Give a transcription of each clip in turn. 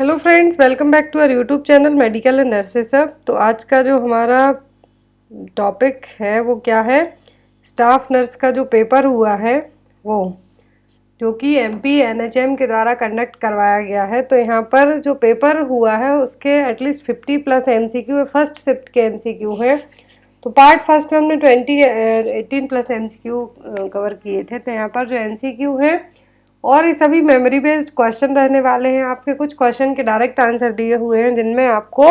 Hello friends, welcome back to our YouTube channel medical and nurses अब। तो आज का जो हमारा टॉपिक है वो क्या है, स्टाफ नर्स का जो पेपर हुआ है वो, जो कि एमपी एनएचएम के द्वारा कंडक्ट करवाया गया है। तो यहाँ पर जो पेपर हुआ है उसके एटलीस्ट 50+ एमसीक्यू है, फर्स्ट शिफ्ट के एमसीक्यू है। तो पार्ट फर्स्ट में हमने 18+ एमसीक्यू कवर किए थे। तो यहाँ पर जो एमसीक्यू है और ये सभी मेमोरी बेस्ड क्वेश्चन रहने वाले हैं। आपके कुछ क्वेश्चन के डायरेक्ट आंसर दिए हुए हैं जिनमें आपको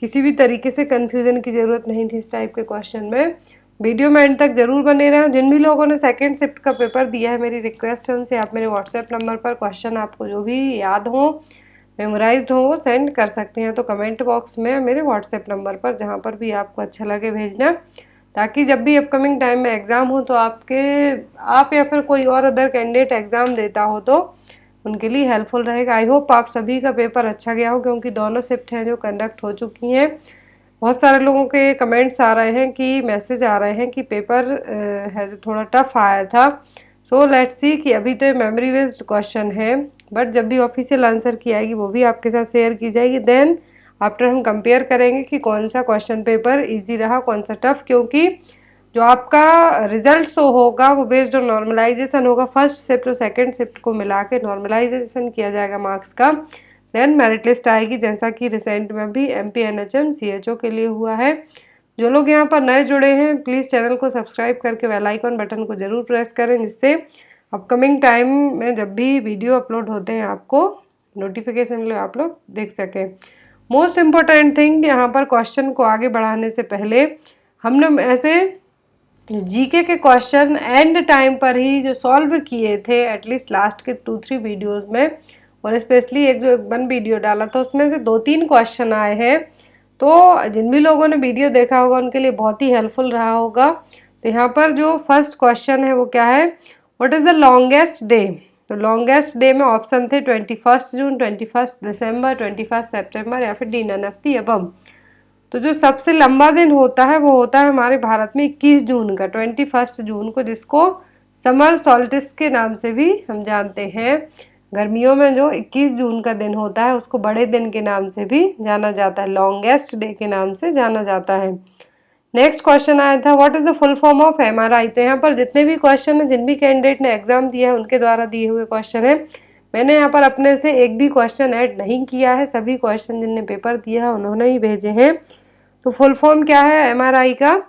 किसी भी तरीके से कन्फ्यूजन की ज़रूरत नहीं थी। इस टाइप के क्वेश्चन में वीडियो में एंड तक जरूर बने रहें। जिन भी लोगों ने सेकंड शिफ्ट का पेपर दिया है, मेरी रिक्वेस्ट है उनसे आप मेरे व्हाट्सएप नंबर पर क्वेश्चन आपको जो भी याद हो, मेमोराइज्ड हो, वो सेंड कर सकते हैं। तो कमेंट बॉक्स में मेरे व्हाट्सएप नंबर पर जहाँ पर भी आपको अच्छा लगे भेजना, ताकि जब भी अपकमिंग टाइम में एग्ज़ाम हो तो आप या फिर कोई और अदर कैंडिडेट एग्ज़ाम देता हो तो उनके लिए हेल्पफुल रहेगा। आई होप आप सभी का पेपर अच्छा गया हो, क्योंकि दोनों शिफ्ट हैं जो कंडक्ट हो चुकी हैं। बहुत सारे लोगों के कमेंट्स आ रहे हैं कि मैसेज आ रहे हैं कि पेपर है जो थोड़ा टफ आया था। सो लेट्स सी कि अभी तो ये मेमोरी बेस्ड क्वेश्चन है, बट जब भी ऑफिशियल आंसर की आएगी वो भी आपके साथ शेयर की जाएगी। देन आफ्टर हम कंपेयर करेंगे कि कौन सा क्वेश्चन पेपर इजी रहा, कौन सा टफ, क्योंकि जो आपका रिजल्ट शो होगा वो बेस्ड ऑन नॉर्मलाइजेशन होगा। फर्स्ट शिफ्ट और सेकंड शिफ्ट को मिला के नॉर्मलाइजेशन किया जाएगा मार्क्स का। देन मेरिट लिस्ट आएगी, जैसा कि रिसेंट में भी एमपी एनएचएम सीएचओ के लिए हुआ है। जो लोग यहाँ पर नए जुड़े हैं प्लीज़ चैनल को सब्सक्राइब करके बेल आइकन बटन को ज़रूर प्रेस करें, जिससे अपकमिंग टाइम में जब भी वीडियो अपलोड होते हैं आपको नोटिफिकेशन मिले, आप लोग देख सकें। मोस्ट इम्पॉर्टेंट थिंग, यहाँ पर क्वेश्चन को आगे बढ़ाने से पहले हमने ऐसे जीके के क्वेश्चन एंड टाइम पर ही जो सॉल्व किए थे एटलीस्ट लास्ट के 2-3 वीडियोस में, और स्पेशली एक जो वन वीडियो डाला था उसमें से 2-3 क्वेश्चन आए हैं। तो जिन भी लोगों ने वीडियो देखा होगा उनके लिए बहुत ही हेल्पफुल रहा होगा। तो यहाँ पर जो फर्स्ट क्वेश्चन है वो क्या है, what is the longest day. तो लॉन्गेस्ट डे में ऑप्शन थे 21 जून, 21 दिसंबर, 21 सितंबर या फिर D none of the above. तो जो सबसे लंबा दिन होता है वो होता है हमारे भारत में 21 जून का, 21 जून को, जिसको समर सॉल्टिस के नाम से भी हम जानते हैं। गर्मियों में जो 21 जून का दिन होता है उसको बड़े दिन के नाम से भी जाना जाता है, लॉन्गेस्ट डे के नाम से जाना जाता है। नेक्स्ट क्वेश्चन आया था, what is the full form of MRI. तो यहाँ पर जितने भी क्वेश्चन हैं, जिन भी कैंडिडेट ने एग्जाम दिया है उनके द्वारा दिए हुए क्वेश्चन है। मैंने यहाँ पर अपने से एक भी क्वेश्चन ऐड नहीं किया है, सभी क्वेश्चन जिनने पेपर दिया है उन्होंने ही भेजे हैं। तो फुल फॉर्म क्या है एमआरआई का,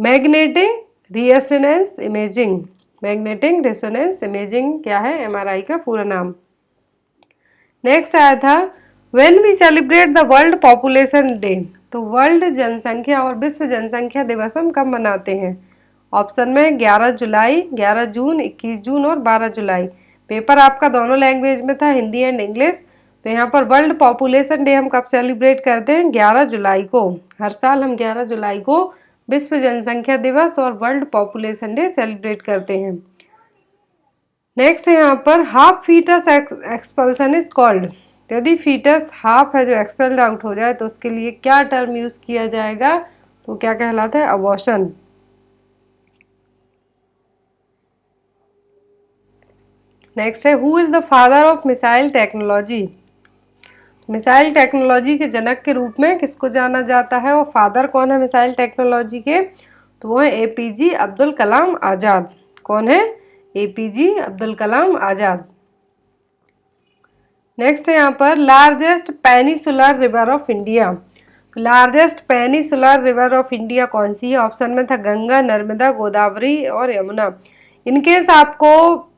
magnetic resonance imaging. Magnetic resonance imaging क्या है एमआरआई का पूरा नाम। नेक्स्ट आया था, when we celebrate the world population day. तो वर्ल्ड जनसंख्या और विश्व जनसंख्या दिवस हम कब मनाते हैं। ऑप्शन में 11 जुलाई, 11 जून, 21 जून और 12 जुलाई। पेपर आपका दोनों लैंग्वेज में था, हिंदी एंड इंग्लिश। तो यहाँ पर वर्ल्ड पॉपुलेशन डे हम कब सेलिब्रेट करते हैं, 11 जुलाई को। हर साल हम 11 जुलाई को विश्व जनसंख्या दिवस और वर्ल्ड पॉपुलेशन डे सेलिब्रेट करते हैं। नेक्स्ट है यहाँ पर, half foetus expulsion is called. यदि फीटस हाफ है जो एक्सपेल्ड आउट हो जाए तो उसके लिए क्या टर्म यूज किया जाएगा, तो क्या कहलाता है, अबॉर्शन। नेक्स्ट है, who is the father of missile technology. Missile technology के जनक के रूप में किसको जाना जाता है, और फादर कौन है मिसाइल टेक्नोलॉजी के, तो वो है एपीजे अब्दुल कलाम आज़ाद। कौन है, एपीजे अब्दुल कलाम आज़ाद। नेक्स्ट है यहाँ पर, largest peninsular river of India. Largest peninsular river of India कौन सी है। ऑप्शन में था गंगा, नर्मदा, गोदावरी और यमुना। इनकेस आपको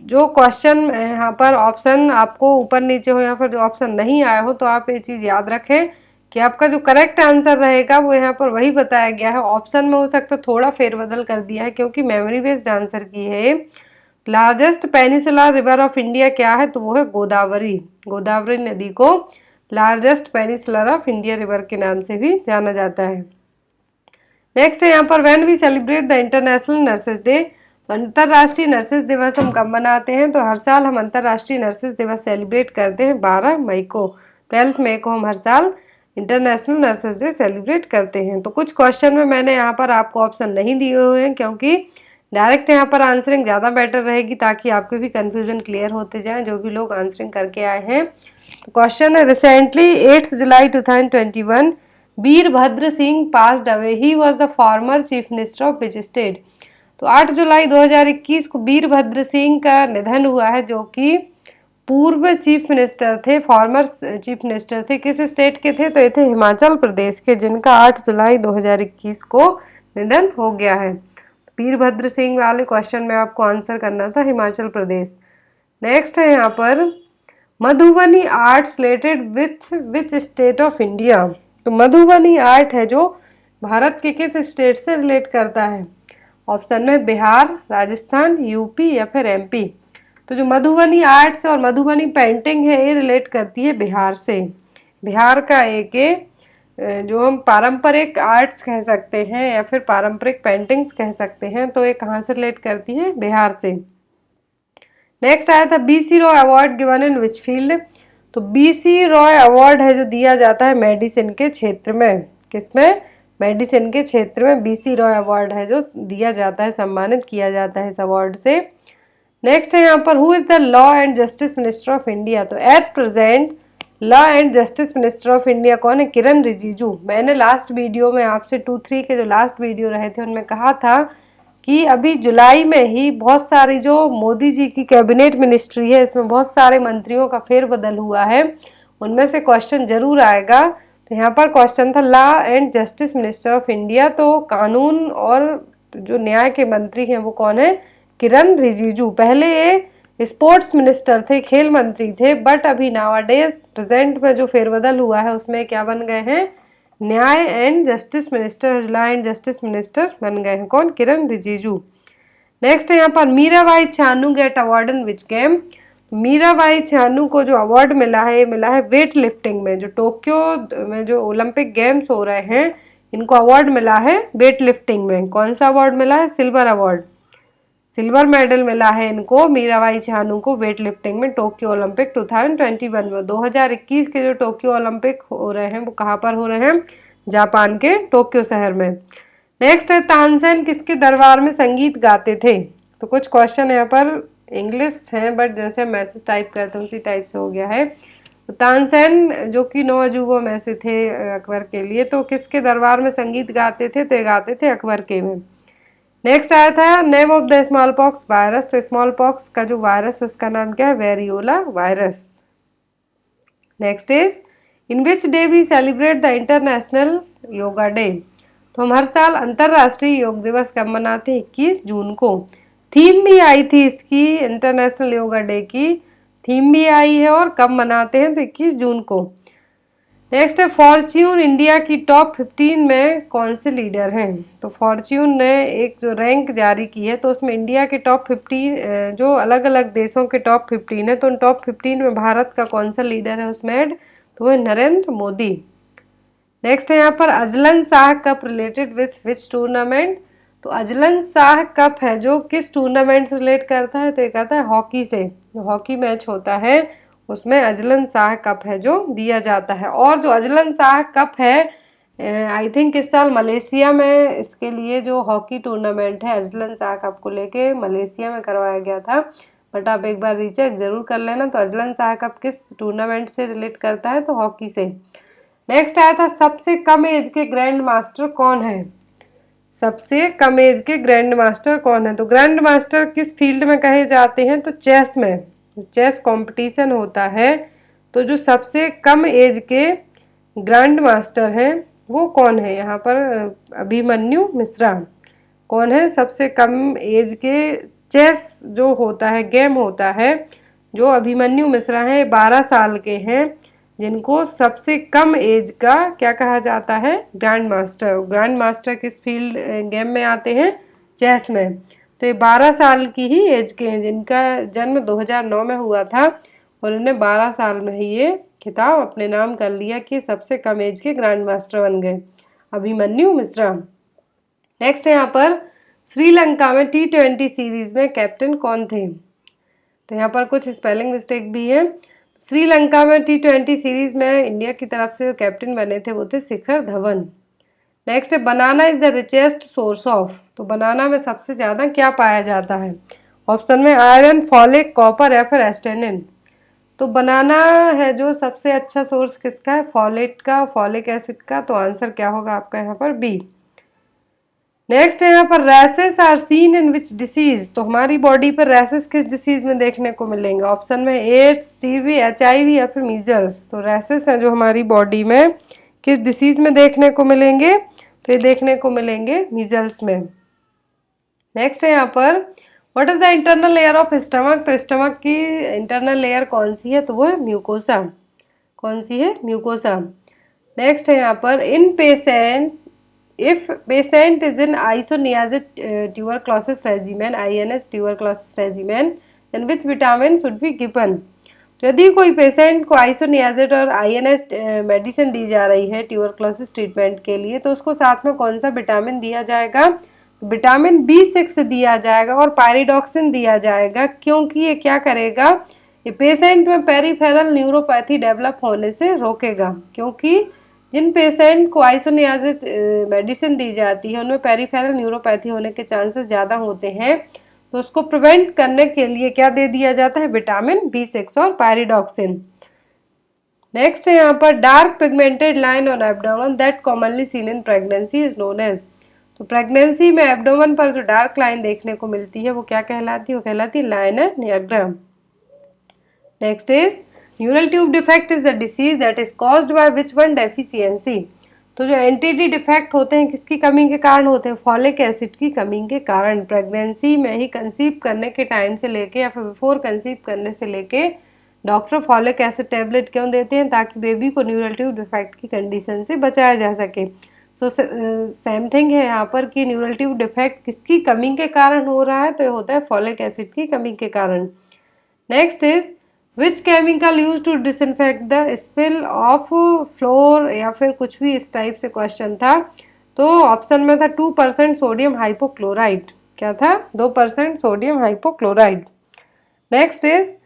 जो क्वेश्चन यहाँ पर ऑप्शन आपको ऊपर नीचे हो या फिर जो ऑप्शन नहीं आया हो, तो आप ये चीज़ याद रखें कि आपका जो करेक्ट आंसर रहेगा वो यहाँ पर वही बताया गया है। ऑप्शन में हो सकता है थोड़ा फेरबदल कर दिया है, क्योंकि मेमोरी बेस्ड आंसर की है। Largest peninsular river of India क्या है, तो वो है गोदावरी। गोदावरी नदी को largest peninsular of India river के नाम से भी जाना जाता है। नेक्स्ट है यहाँ पर, when we celebrate the international nurses day. तो अंतर्राष्ट्रीय नर्सेज दिवस हम कब मनाते हैं, तो हर साल हम अंतर्राष्ट्रीय नर्सेज दिवस सेलिब्रेट करते हैं 12 मई को। 12 मई को हम हर साल इंटरनेशनल नर्सेज डे सेलिब्रेट करते हैं। तो कुछ क्वेश्चन में मैंने यहाँ पर आपको ऑप्शन नहीं दिए हुए हैं, क्योंकि डायरेक्ट यहाँ पर आंसरिंग ज़्यादा बेटर रहेगी, ताकि आपके भी कन्फ्यूज़न क्लियर होते जाएं जो भी लोग आंसरिंग करके आए हैं। तो क्वेश्चन है, recently 8 July 2021 Virbhadra Singh passed away, he was the former chief minister of which state. तो 8 जुलाई 2021 को वीरभद्र सिंह का निधन हुआ है, जो कि पूर्व चीफ मिनिस्टर थे, फॉर्मर चीफ मिनिस्टर थे। किस स्टेट के थे? तो ये थे हिमाचल प्रदेश के, जिनका 8 जुलाई 2021 को निधन हो गया है। वीरभद्र सिंह वाले क्वेश्चन में आपको आंसर करना था हिमाचल प्रदेश। नेक्स्ट है यहाँ पर, Madhubani art related with which state of India. तो मधुबनी आर्ट है जो भारत के किस स्टेट से रिलेट करता है? ऑप्शन में बिहार, राजस्थान, यूपी या फिर एमपी। तो जो मधुबनी आर्ट्स और मधुबनी पेंटिंग है, ये रिलेट करती है बिहार से। बिहार का एक जो हम पारंपरिक आर्ट्स कह सकते हैं या फिर पारंपरिक पेंटिंग्स कह सकते हैं, तो ये कहाँ से रिलेट करती है? बिहार से। नेक्स्ट आया था, BC Roy award given in which field. तो बीसी रॉय अवार्ड है जो दिया जाता है मेडिसिन के क्षेत्र में। किसमें? मेडिसिन के क्षेत्र में बीसी रॉय अवार्ड है जो दिया जाता है, सम्मानित किया जाता है इस अवार्ड से। नेक्स्ट है यहाँ पर, who is the law and justice minister of India. तो at present law and justice minister of India कौन है? किरण रिजिजू। मैंने लास्ट वीडियो में आपसे 2-3 के जो लास्ट वीडियो रहे थे उनमें कहा था कि अभी जुलाई में ही बहुत सारी जो मोदी जी की कैबिनेट मिनिस्ट्री है, इसमें बहुत सारे मंत्रियों का फेरबदल हुआ है, उनमें से क्वेश्चन जरूर आएगा। तो यहाँ पर क्वेश्चन था law and justice minister of India, तो कानून और जो न्याय के मंत्री हैं वो कौन है? किरण रिजिजू। पहले ये स्पोर्ट्स मिनिस्टर थे, खेल मंत्री थे, बट अभी नावाडेज प्रेजेंट में जो फेरबदल हुआ है उसमें क्या बन गए हैं? न्याय and justice minister, law and justice minister बन गए हैं। कौन? किरण रिजिजू। नेक्स्ट है यहाँ पर, Mirabai Chanu get award in which game. Mirabai Chanu को जो अवार्ड मिला है, ये मिला है वेट लिफ्टिंग में। जो टोक्यो में जो ओलंपिक गेम्स हो रहे हैं, इनको अवार्ड मिला है वेट लिफ्टिंग में। कौन सा अवार्ड मिला है? सिल्वर अवार्ड, सिल्वर मेडल मिला है इनको, मीराबाई चानू को, वेट लिफ्टिंग में टोक्यो ओलंपिक 2021 में। 2021 के जो टोक्यो ओलंपिक हो रहे हैं वो कहाँ पर हो रहे हैं? जापान के टोक्यो शहर में। नेक्स्ट है, तानसेन किसके दरबार में संगीत गाते थे। तो कुछ क्वेश्चन यहाँ पर इंग्लिश हैं, बट जैसे मैसेज टाइप करते हैं उसी टाइप से हो गया है। तो तानसेन जो कि 9 अजूबों में से थे अकबर के लिए, तो किसके दरबार में संगीत गाते थे? तो गाते थे अकबर के में। नेक्स्ट आया था, name of the smallpox virus. तो स्मॉल पॉक्स का जो वायरस है उसका नाम क्या है? Variola virus. Next is, in which day we celebrate the international yoga day. तो हम हर साल अंतर्राष्ट्रीय योग दिवस कब मनाते हैं? 21 जून को। थीम भी आई थी इसकी, इंटरनेशनल योगा डे की थीम भी आई है, और कब मनाते हैं? तो 21 जून को। नेक्स्ट है, फॉर्च्यून इंडिया की टॉप 15 में कौन से लीडर हैं। तो फॉर्च्यून ने एक जो रैंक जारी की है, तो उसमें इंडिया के टॉप 15 जो अलग अलग देशों के टॉप 15 है, तो उन टॉप 15 में भारत का कौन सा लीडर है उसमें ऐड? तो वो है नरेंद्र मोदी। नेक्स्ट है यहाँ पर, Azlan Shah cup related with which tournament. तो अजलन शाह कप है जो किस टूर्नामेंट से रिलेट करता है? तो ये कहता है हॉकी से। जो हॉकी मैच होता है उसमें अजलन शाह कप है जो दिया जाता है। और जो अजलन शाह कप है, आई थिंक इस साल मलेशिया में इसके लिए जो हॉकी टूर्नामेंट है अजलन शाह कप को लेके मलेशिया में करवाया गया था, बट आप एक बार रीचेक जरूर कर लेना। तो अजलन शाह कप किस टूर्नामेंट से रिलेट करता है? तो हॉकी से। नेक्स्ट आया था, सबसे कम एज के ग्रैंड मास्टर कौन है। सबसे कम एज के ग्रैंड मास्टर कौन है? तो ग्रैंड मास्टर किस फील्ड में कहे जाते हैं? तो चेस में। चेस कंपटीशन होता है, तो जो सबसे कम एज के ग्रैंड मास्टर हैं वो कौन है? यहाँ पर अभिमन्यु मिश्रा। कौन है सबसे कम एज के चेस जो होता है, गेम होता है, जो अभिमन्यु मिश्रा हैं, 12 साल के हैं, जिनको सबसे कम एज का क्या कहा जाता है? Grand master. ग्रैंड मास्टर किस फील्ड गेम में आते हैं? चेस में। तो ये 12 साल की ही एज के हैं, जिनका जन्म 2009 में हुआ था, और उन्हें 12 साल में ही ये खिताब अपने नाम कर लिया कि सबसे कम एज के ग्रैंड मास्टर बन गए, अभिमन्यु मिश्रा। नेक्स्ट है यहाँ पर, श्रीलंका में T20 सीरीज में कैप्टन कौन थे। तो यहाँ पर कुछ स्पेलिंग मिस्टेक भी है। श्रीलंका में T20 सीरीज में इंडिया की तरफ से जो कैप्टन बने थे वो थे शिखर धवन। नेक्स्ट है, banana is the richest source of. तो बनाना में सबसे ज़्यादा क्या पाया जाता है? ऑप्शन में आयरन, फॉलिक, कॉपर या फिर एस्टेनिन। तो बनाना है जो सबसे अच्छा सोर्स किसका है, फॉलेट का, फॉलिक एसिड का। तो आंसर क्या होगा आपका यहाँ पर बी। नेक्स्ट है यहाँ पर rashes are seen in which disease. तो हमारी बॉडी पर रैसेस किस डिसीज में देखने को मिलेंगे? ऑप्शन में एड्स, टीबी, एचआईवी या फिर मीजल्स। तो रैसेस हैं जो हमारी बॉडी में किस डिसीज में देखने को मिलेंगे? तो ये देखने को मिलेंगे मीजल्स में। नेक्स्ट है यहाँ पर what is the internal layer of stomach. तो स्टमक की इंटरनल लेयर कौन सी है? तो वो है म्यूकोसा। कौन सी है? म्यूकोसा। नेक्स्ट है यहाँ पर इन patient, if patient is in isoniazid tuberculosis regimen, INS tuberculosis regimen, then which vitamin should be given? तो यदि कोई पेशेंट को आइसोनियाजिड और आईएनएस मेडिसिन दी जा रही है ट्यूबरक्लोसिस ट्रीटमेंट के लिए, तो उसको साथ में कौन सा विटामिन दिया जाएगा? विटामिन B6 दिया जाएगा और पायरिडॉक्सिन दिया जाएगा, क्योंकि ये क्या करेगा? ये पेशेंट में पेरिफेरल न्यूरोपैथी डेवलप होने से रोकेगा। क्योंकि जिन पेशेंट को आइसोनियाजिड मेडिसिन दी जाती है उनमें पेरिफेरल न्यूरोपैथी होने के चांसेस ज़्यादा होते हैं, तो उसको प्रिवेंट करने के लिए क्या दे दिया जाता है? विटामिन B6 और पायरिडॉक्सिन। नेक्स्ट है यहाँ पर dark pigmented line on abdomen that commonly seen in pregnancy is known as. तो प्रेगनेंसी में एब्डोमेन पर जो डार्क लाइन देखने को मिलती है वो क्या कहलाती है? वो कहलाती है line nigra. Next is neural tube defect is the disease that is caused by which one deficiency. तो जो एनटीडी डिफेक्ट होते हैं किसकी कमी के कारण होते हैं? फॉलिक एसिड की कमी के कारण। प्रेगनेंसी में ही कंसीव करने के टाइम से लेके या फिर बिफोर कंसीव करने से लेके डॉक्टर फॉलिक एसिड टेबलेट क्यों देते हैं? ताकि बेबी को न्यूरल ट्यूब डिफेक्ट की कंडीशन से बचाया जा सके। सो सेम थिंग है यहाँ पर कि न्यूरल ट्यूब डिफेक्ट किसकी कमी के कारण हो रहा है? तो ये होता है फॉलिक एसिड की कमी के कारण। Next is which chemical use to disinfect the spill of floor, या फिर कुछ भी इस टाइप से क्वेश्चन था। तो ऑप्शन में था 2% सोडियम हाइपोक्लोराइड। क्या था? 2% sodium hypochloride. Next is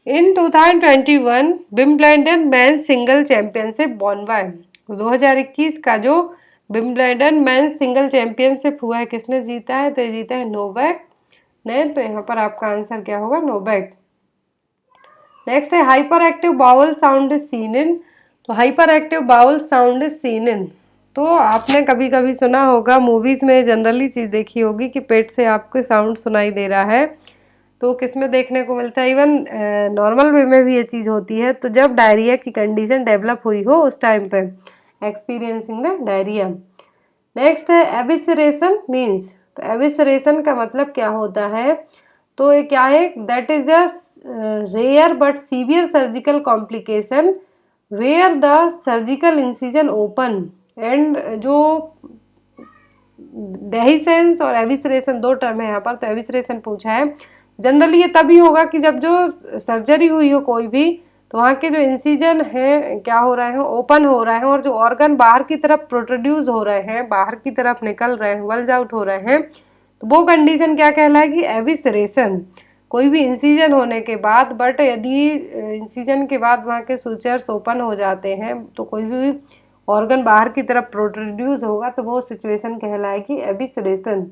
in 2021 Wimbledon men's single championship won by. 2021 का जो विंबलडन मेंस सिंगल चैंपियनशिप हुआ है किसने जीता है? तो ये जीता है नोवाक ने। तो यहाँ पर आपका आंसर क्या होगा? नोवाक। नेक्स्ट है hyper active bowel sound is seen in. तो hyper active bowel sound is seen in, तो आपने कभी कभी सुना होगा, मूवीज में जनरली चीज़ देखी होगी कि पेट से आपको साउंड सुनाई दे रहा है। तो किस में देखने को मिलता है? इवन नॉर्मल वे में भी ये चीज़ होती है। तो जब डायरिया की कंडीशन डेवलप हुई हो उस टाइम पे एक्सपीरियंसिंग द डायरिया। नेक्स्ट है एविसरेशन मीन्स। तो एविसरेशन का मतलब क्या होता है? तो ये क्या है? That is a rare but severe surgical complication where the surgical incision open and. जो डेहिसेंस और एविसरेशन दो टर्म है यहाँ पर। तो एविसरेशन पूछा है, जनरली ये तभी होगा कि जब जो सर्जरी हुई हो कोई भी, तो वहाँ के जो इंसिजन है क्या हो रहे हैं? ओपन हो रहे हैं, और जो ऑर्गन बाहर की तरफ प्रोड्यूस हो रहे हैं, बाहर की तरफ निकल रहे हैं, वल्ज आउट हो रहे हैं, तो वो कंडीशन क्या कहलाएगी? एविसरेशन। कोई भी इंसिजन होने के बाद, बट यदि इंसिजन के बाद वहाँ के सूचर्स ओपन हो जाते हैं तो कोई भी ऑर्गन बाहर की तरफ प्रोड्यूस होगा, तो वो सिचुएशन कहलाएगी evisceration.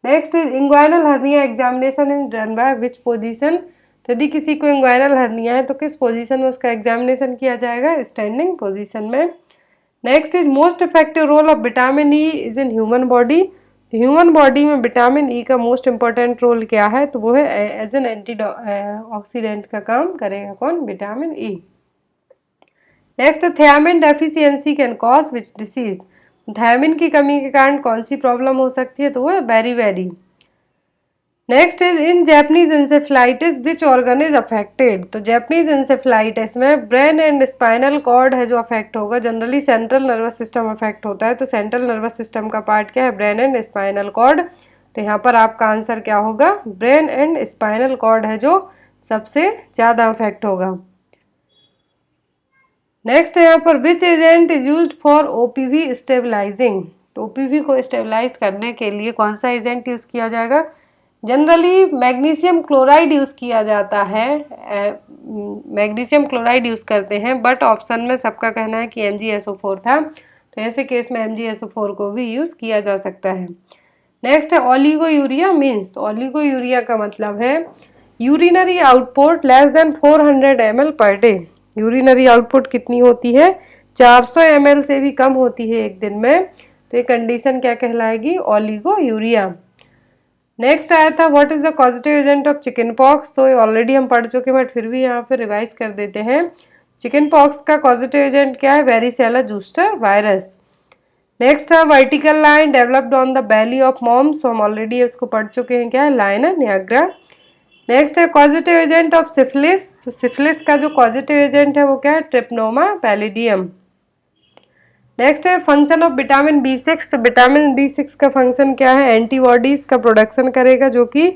Next is inguinal hernia examination is done by which position. तो यदि किसी को इंग्वाइनल हर्निया है तो किस पोजीशन में उसका एग्जामिनेशन किया जाएगा? स्टैंडिंग पोजीशन में। Next is most effective role of vitamin E is in human body. Human body में विटामिन ई का मोस्ट इंपॉर्टेंट रोल क्या है? तो वो है एज एन एंटी ऑक्सीडेंट का काम करेगा। कौन? Vitamin E. Next thiamine deficiency can cause which disease. Thiamine की कमी के कारण कौन सी प्रॉब्लम हो सकती है? तो वो है beriberi. Next is in Japanese encephalitis which organ is affected. तो जैपनीज इंसेफ्लाइटिस में ब्रेन एंड स्पाइनल कॉर्ड है जो अफेक्ट होगा। Generally central nervous system affect होता है, तो सेंट्रल नर्वस सिस्टम का पार्ट क्या है? Brain and spinal cord. तो यहाँ पर आपका आंसर क्या होगा? ब्रेन एंड स्पाइनल कॉर्ड है जो सबसे ज़्यादा अफेक्ट होगा। नेक्स्ट है यहाँ पर which agent is used for OPV stabilising. तो ओपीवी को स्टेबलाइज करने के लिए कौन सा एजेंट यूज़ किया जाएगा? जनरली मैग्नीशियम क्लोराइड यूज़ किया जाता है, मैग्नीशियम क्लोराइड यूज़ करते हैं, बट ऑप्शन में सबका कहना है कि MgSO4 था, तो ऐसे केस में MgSO4 को भी यूज़ किया जा सकता है। नेक्स्ट है ओलिगो यूरिया मीन्स। तो ओलिगो यूरिया का मतलब है urinary output less than 400 ml per day. Urinary output कितनी होती है? 400 ml से भी कम होती है एक दिन में, तो ये कंडीशन क्या कहलाएगी? ओलिगोयूरिया। नेक्स्ट आया था what is the causative agent of chicken pox. तो ये ऑलरेडी हम पढ़ चुके हैं बट फिर भी यहाँ पे रिवाइज कर देते हैं। चिकन पॉक्स का कॉजेटिव एजेंट क्या है? Varicella zoster virus. नेक्स्ट था vertical line developed on the belly of moms. हम ऑलरेडी इसको पढ़ चुके हैं, क्या है? Line nigra. नेक्स्ट है कॉजेटिव एजेंट ऑफ सिफिलिस। तो सिफिलिस का जो कॉजेटिव एजेंट है वो क्या है? Treponema pallidum. नेक्स्ट है फंक्शन ऑफ विटामिन B6। तो विटामिन B6 का फंक्शन क्या है? एंटीबॉडीज का प्रोडक्शन करेगा जो कि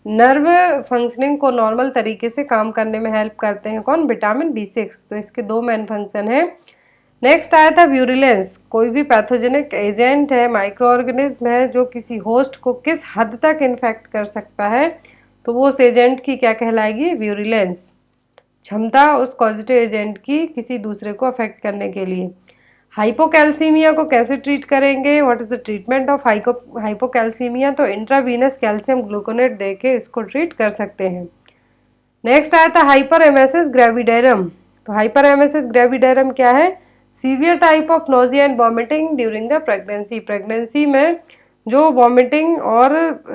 नर्व फंक्शनिंग को नॉर्मल तरीके से काम करने में हेल्प करते हैं। कौन? Vitamin B6। तो इसके दो मेन फंक्शन है। नेक्स्ट आया था व्यूरिलेंस। कोई भी पैथोजेनिक एजेंट है, माइक्रो ऑर्गेनिज्म है जो किसी होस्ट को किस हद तक इन्फेक्ट कर सकता है, तो वो उस एजेंट की क्या कहलाएगी? व्यूरिलेंस। क्षमता उस कॉजेटिव एजेंट की किसी दूसरे को अफेक्ट करने के लिए। हाइपोकैल्सीमिया को कैसे ट्रीट करेंगे? What is the treatment of hypocalcaemia? तो इंट्रावीनस कैल्शियम ग्लूकोनेट दे के इसको ट्रीट कर सकते हैं। नेक्स्ट आया था हाइपर एमेसिस ग्रेविडेरम। तो हाइपर एमेसिस ग्रेविडेरम क्या है? Severe type of nausea and vomiting during the pregnancy. Pregnancy में जो वॉमिटिंग और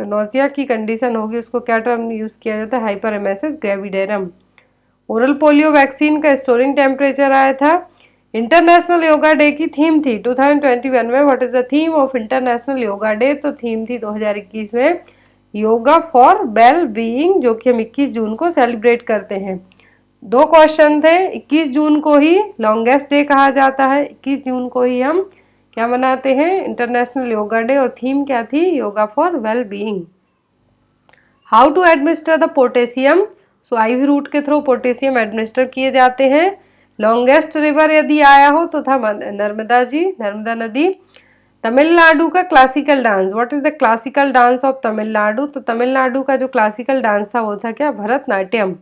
नोजिया की कंडीशन होगी उसको क्या टर्म यूज़ किया जाता है? Hyperemesis gravidarum. Oral polio vaccine का स्टोरिंग टेम्परेचर आया था। इंटरनेशनल योगा डे की थीम थी 2021 में। What is the theme of international yoga day? तो थीम थी 2021 में योगा फॉर वेल बीइंग, जो कि हम 21 जून को सेलिब्रेट करते हैं। दो क्वेश्चन थे। 21 जून को ही लॉन्गेस्ट डे कहा जाता है, 21 जून को ही हम क्या मनाते हैं? International yoga day. और थीम क्या थी? Yoga for well being. How to administer the potassium. So IV route के थ्रू पोटेशियम एडमिनिस्टर किए जाते हैं। लॉन्गेस्ट रिवर यदि आया हो तो था नर्मदा जी, नर्मदा नदी। तमिलनाडु का classical dance. What is the classical dance of Tamil Nadu? तो तमिलनाडु का जो क्लासिकल डांस था वो था क्या? Bharatanatyam.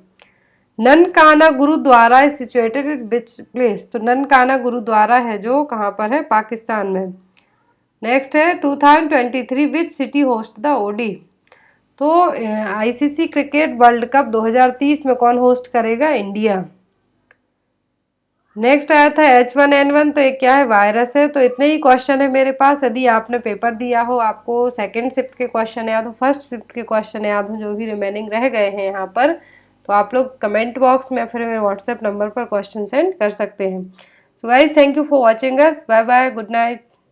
Nankana Gurudwara is situated at which place. तो ननकाना गुरुद्वारा है जो कहाँ पर है? पाकिस्तान में। नेक्स्ट है 2023 which city host the ODI. तो आईसीसी क्रिकेट वर्ल्ड कप 2030 में कौन होस्ट करेगा? इंडिया। नेक्स्ट आया था H1N1। तो ये क्या है? वायरस है। तो इतने ही क्वेश्चन है मेरे पास। यदि आपने पेपर दिया हो, आपको सेकंड शिफ्ट के क्वेश्चन याद हो, फर्स्ट शिफ्ट के क्वेश्चन याद हो, जो भी रिमेनिंग रह गए हैं यहाँ पर, तो आप लोग कमेंट बॉक्स में फिर मेरे व्हाट्सएप नंबर पर क्वेश्चन सेंड कर सकते हैं। तो guys thank you for watching us. Bye bye, good night.